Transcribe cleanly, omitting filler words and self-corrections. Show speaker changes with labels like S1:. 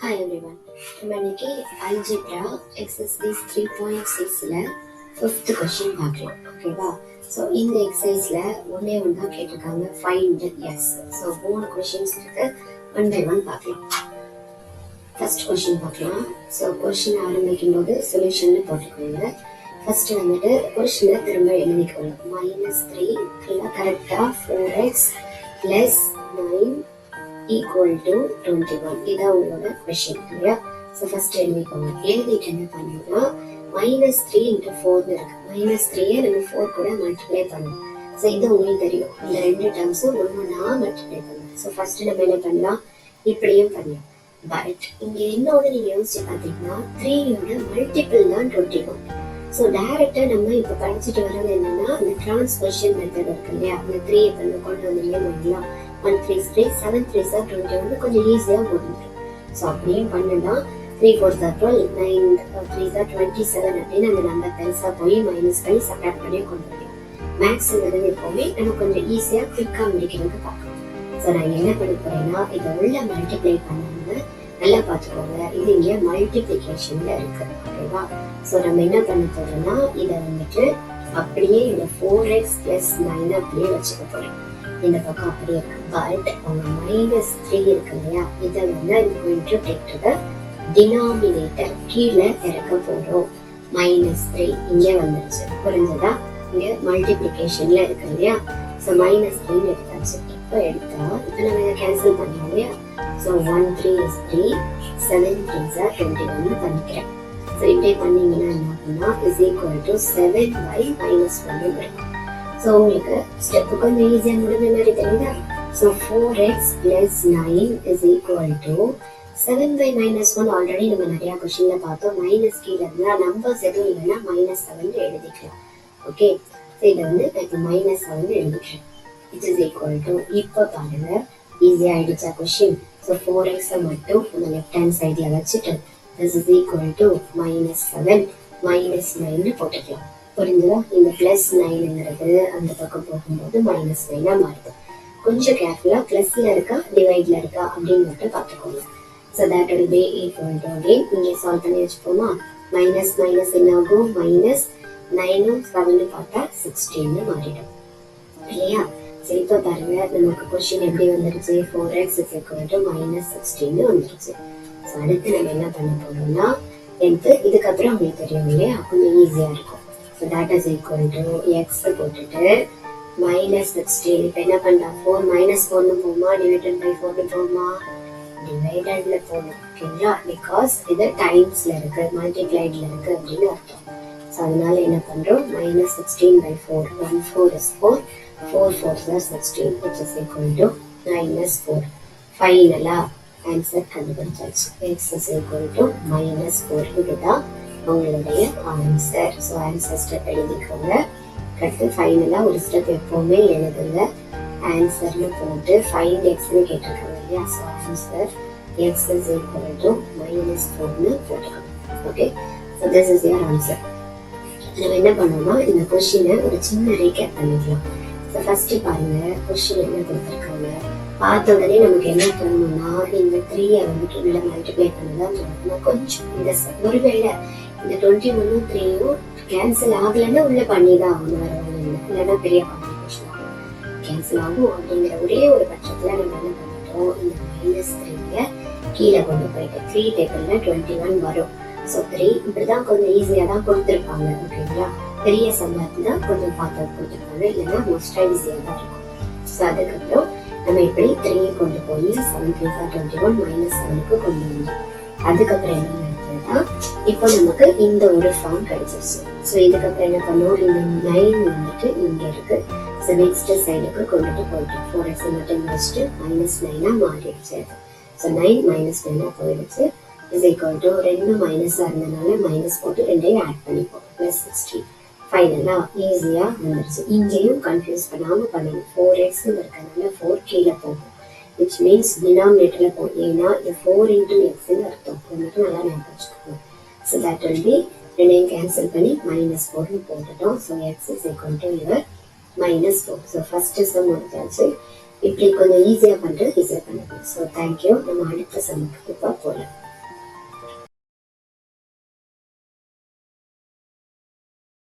S1: Hi everyone. நம்ம இன்னைக்கு algebra exercise 3.6ல 5th question பார்க்கலாம். ஓகேவா? ஸோ இந்த எக்ஸசைஸ்ல ஒன்னே ஒன்று தான் கேட்டிருக்காங்க, find s. ஸோ 3 questions இருக்கு, ஒன் பை ஒன் பார்க்கலாம். ஃபர்ஸ்ட் கொஸ்டின் பார்க்கலாம். ஸோ கொஸ்டின் ஆரம்பிக்கும் போது சொல்யூஷன் போட்டுக்கோங்க. ஃபர்ஸ்ட் வந்துட்டு கொஸ்டினை திரும்ப எழுதிக்கோங்க. -3 கரெக்டா 4x + 9 equal to 21. இதான் உங்களோட கொஸ்டின் இல்லையா? ஸோ ஃபர்ஸ்ட் எழுதிக்கோங்க. எழுதிட்டு என்ன பண்ணணும்னா -3 × 4 இருக்கு. -3 நம்ம 4 கூட மல்டிப்ளை பண்ணணும். ஸோ இது உங்களுக்கு தெரியும், இந்த ரெண்டு டேர்ம்ஸும் ஒன்றா மல்டிப்ளை பண்ணணும். ஸோ ஃபர்ஸ்ட் நம்ம என்ன பண்ணலாம், இப்படியும் பண்ணலாம். பட் இங்க என்னோட நீங்க யோசிச்சு பார்த்தீங்கன்னா 3யோட மல்டிபிள் தான் 21. ஸோ டைரக்டா நம்ம இப்போ படிச்சுட்டு வர்றது என்னன்னா அந்த டிரான்ஸ்போசிஷன் மெத்தட் இருக்கு இல்லையா? அந்த 3 இப்போ கொண்டு வந்து 1 3 3 7 3 21 கொஞ்சம் ஈஸியா முடிஞ்சிடும். ஸோ அப்படியும் பண்ணலாம். 3 4 12 9 3 27 அப்படின்னு அந்த நம்பர் பெருசா போய் மைனஸ் பண்ணி சப்ராக்ட் பண்ணி கொண்டு வரலாம். மேக்ஸ் எப்பவுமே நம்ம கொஞ்சம் ஈஸியா குயிக்கா முடிக்கிறதுக்கு பார்க்கணும். ஸோ நான் என்ன பண்ண போறேன்னா இதை உள்ள மல்டிப்ளை பண்ணாம நல்லா பார்த்துக்கோங்க. இது இங்க மல்டிப்ளிகேஷன்ல இருக்கு. ஓகேவா? ஸோ நம்ம என்ன பண்ண போறோம்னா இதை வந்துட்டு அப்படியே இந்த 4x + 9 அப்படியே வச்சுக்க போறோம். இந்த பக்கம் அப்படியே இருக்கு. பட் அவங்க -3 இருக்கு இல்லையா? இதை வந்து டினாமினேட்டர் கீழே இறக்க போறோம். -3 இங்கே வந்துருச்சு. புரிஞ்சதா? இங்க மல்டிப்ளிகேஷன்ல இருக்கு இல்லையா? ஸோ -3 எடுத்தாச்சு. இப்போ எடுத்தா இப்போ நம்ம இதை கேன்சல் பண்ணோம் இல்லையா? ஸோ 1 3 is 3 7 3 are 21 பண்ணிக்கிறேன். ஸோ இப்படி பண்ணீங்கன்னா என்ன ஆகும்னா is equal to 7/-1 வரும். ஸோ உங்களுக்கு ஸ்டெப்பு கொஞ்சம் ஈஸியாக முடிஞ்ச மாதிரி தெரியுதா? So 4x + 9 is equal to 7/-1. Already நம்ம நிறைய கொஸ்டின்ல பார்த்தோம். மைனஸ் கீழே இருந்தா நம்பர்ஸ் எதுவும் இல்லைன்னா -7 எழுதிக்கலாம். ஓகே, ஸோ இதை வந்து இப்போ -7 எழுதிக்கிறேன். இட் இஸ் ஈக்குவல் டு, இப்போ பாருங்க ஈஸியா ஆயிடுச்சா கொஸ்டின்? ஸோ 4x மட்டும் நம்ம லெஃப்ட் ஹேண்ட் சைட்ல வச்சுட்டு this is equal to -7 -9 போட்டுக்கலாம். புரிஞ்சுதா? இந்த +9ங்கிறது அந்த பக்கம் போகும்போது -9 மாறுது. கொஞ்சம் கேர்ஃபுல்லா பிளஸ்ல இருக்கா டிவைட்ல இருக்கா அப்படின்னு மட்டும் பார்த்துக்கோங்க. So that will be equal to, again இங்கே சால்வ் பண்ணி வச்சுப்போமா? மைனஸ் என்ன ஆகும்? -9 7 பார்த்தா 16 மாறிடும் இல்லையா? சரி, இப்போ பாருங்க நமக்கு கொஸ்டின் எப்படி வந்துருச்சு? 4x is equal to -16 வந்துருச்சு. ஸோ அடுத்து நம்ம என்ன பண்ண போறோம்னா இதுக்கப்புறம் உங்களுக்கு தெரியும் இல்லையா? கொஞ்சம் ஈஸியா இருக்கும். So that is equal to x போட்டுட்டு -16. இப்போ என்ன பண்ணலாம்? 4 -4 போகுமா? டிவைடட் பை 4 போகுமா? டிவைடட்ல போகணும். ஓகேங்களா? பிகாஸ் இது டைம்ஸ்ல இருக்கு, மல்டிப்ளைட்ல இருக்கு அப்படின்னு அர்த்தம். ஸோ அதனால என்ன பண்றோம்? -16/4 1 4 is 4 4 4 are 16 which is equal to -4. ஃபைனலா ஆன்சர் கண்டுபிடிச்சாச்சு. x is equal to -4. இதுதான் உங்களுடைய ஆன்சர். ஸோ ஆன்சர் ஸ்டெப் எழுதிக்கோங்க. அடுத்து ஃபைனலா ஒரு ஸ்டெப் எப்பவுமே எழுதுங்க. ஆன்சர்னு போட்டு ஃபைண்ட் எக்ஸ்னு கேட்டிருக்காங்க இல்லையா? So answer x is equal to -4ன்னு போட்டுக்கணும். Okay, so this is your answer. நம்ம என்ன பண்ணோம்னா இந்த கொஸ்டினை ஒரு சின்ன ரீகேப் பண்ணிக்கலாம். ஸோ ஃபர்ஸ்ட் பாருங்க கொஸ்டின் என்ன கொடுத்துருக்காங்க. பார்த்த உடனே நமக்கு என்ன தோணும்னா இந்த 3 வந்துட்டு உள்ள மல்டிப்ளை பண்ணதான் தோணும். கொஞ்சம் இந்த ஒருவேளை இந்த 21 3 கேன்சல் ஆகலைன்னா உள்ள பண்ணிதான் ஆகணும், வேற ஒன்றும் இல்லை. இல்லைன்னா பெரிய காம்ப்ளிகேஷன் கேன்சல் ஆகும். அப்படிங்கிற ஒரே ஒரு பட்சத்துல நம்ம என்ன பண்ணிட்டோம், இந்த -3 கீழே கொண்டு போயிட்டு 3 டேபிள்ல 21 வரும். ஸோ 3 இப்படிதான் கொஞ்சம் ஈஸியா தான் கொடுத்துருப்பாங்க. ஓகேங்களா? பெரிய சம்பளத்து தான் கொஞ்சம் பார்த்து கொடுத்துருப்பாங்க, இல்லைன்னா மோஸ்டா ஈஸியா தான் இருக்கும். ஸோ அதுக்கப்புறம் நம்ம இப்படி 3 கொண்டு போய் 7 3 21 -7க்கு கொண்டு வந்தோம். அதுக்கப்புறம் என்ன நடந்ததுன்னா இப்போ நமக்கு இந்த ஒரு ஃபார்ம் கிடைச்சிருச்சு. ஸோ இதுக்கப்புறம் என்ன பண்ணோம், இந்த 9 வந்துட்டு இங்க இருக்கு. ஸோ நெக்ஸ்ட் சைடுக்கு கொண்டுட்டு போயிட்டு 4x மட்டும் வச்சுட்டு -9 மாறிடுச்சு. ஸோ 9 -9 போயிடுச்சு. is equal to 2 மைனஸா இருந்தனால மைனஸ் போட்டு 2ஐயும் ஆட் பண்ணிப்போம் +16. ஃபைனலா ஈஸியா வந்துருச்சு. இங்கேயும் கன்ஃபியூஸ் பண்ணாம பண்ணணும். 4x இருக்கனால 4 கீழே போகும், விச் மீன்ஸ் டினாமினேட்டர்ல போகும். ஏன்னா இது 4 × x அர்த்தம். இது மட்டும் நல்லா ஞாபகம் வச்சுக்கோங்க. ஸோ தட் will be 2ஐயும் கேன்சல் பண்ணி -4 போட்டுட்டோம். So x is equal to your -4. So first sum முடிஞ்சாச்சு. இப்படி கொஞ்சம் ஈஸியா பண்றது ஈஸியா பண்ணுங்க. So thank you. நம்ம அடுத்த சம்முக்கு இப்போ போகலாம்.